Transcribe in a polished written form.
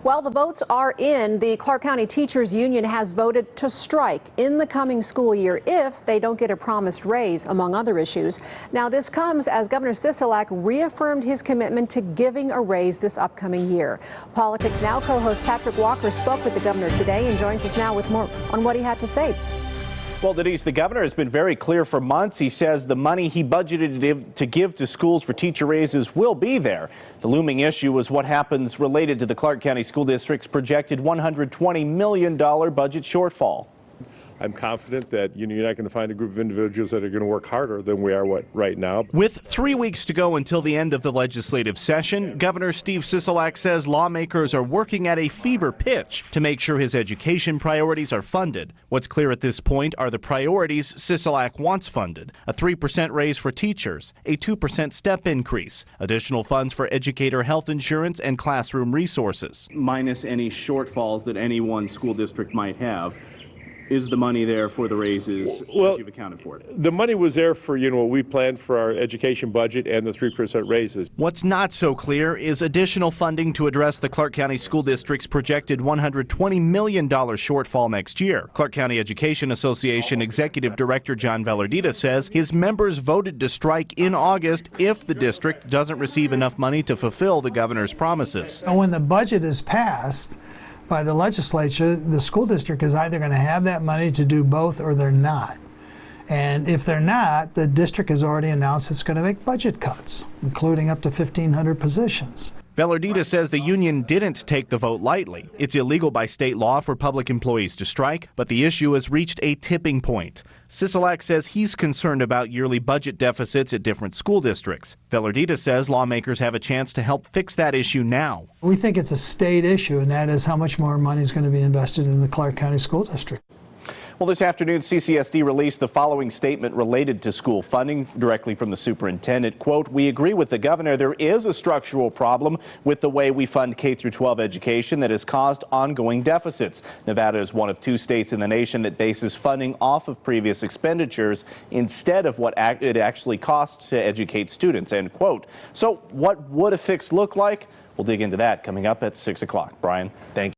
Well, the votes are in. The Clark County Teachers Union has voted to strike in the coming school year if they don't get a promised raise, among other issues. Now, this comes as Governor Sisolak reaffirmed his commitment to giving a raise this upcoming year. Politics Now co-host Patrick Walker spoke with the governor today and joins us now with more on what he had to say. Well, Denise, the governor has been very clear for months. He says the money he budgeted to give to schools for teacher raises will be there. The looming issue is what happens related to the Clark County School District's projected $120 million budget shortfall. I'm confident that you're not going to find a group of individuals that are going to work harder than we are right now. With 3 weeks to go until the end of the legislative session, Governor Steve Sisolak says lawmakers are working at a fever pitch to make sure his education priorities are funded. What's clear at this point are the priorities Sisolak wants funded: a 3% raise for teachers, a 2% step increase, additional funds for educator health insurance and classroom resources. Minus any shortfalls that any one school district might have. Is the money there for the raises? Well, you've accounted for it? The money was there for, what we planned for our education budget and the 3% raises. What's not so clear is additional funding to address the Clark County School District's projected $120 million shortfall next year. Clark County Education Association Executive Director John Velardita says his members voted to strike in August if the district doesn't receive enough money to fulfill the governor's promises. When the budget is passed by the legislature, the school district is either going to have that money to do both or they're not. And if they're not, the district has already announced it's going to make budget cuts, including up to 1,500 positions. Velardita says the union didn't take the vote lightly. It's illegal by state law for public employees to strike, but the issue has reached a tipping point. Sisolak says he's concerned about yearly budget deficits at different school districts. Velardita says lawmakers have a chance to help fix that issue now. We think it's a state issue, and that is how much more money is going to be invested in the Clark County School District. Well, this afternoon, CCSD released the following statement related to school funding directly from the superintendent. Quote, "We agree with the governor. There is a structural problem with the way we fund K-12 education that has caused ongoing deficits. Nevada is one of 2 states in the nation that bases funding off of previous expenditures instead of what it actually costs to educate students," end quote. So what would a fix look like? We'll dig into that coming up at 6 o'clock. Brian, thank you.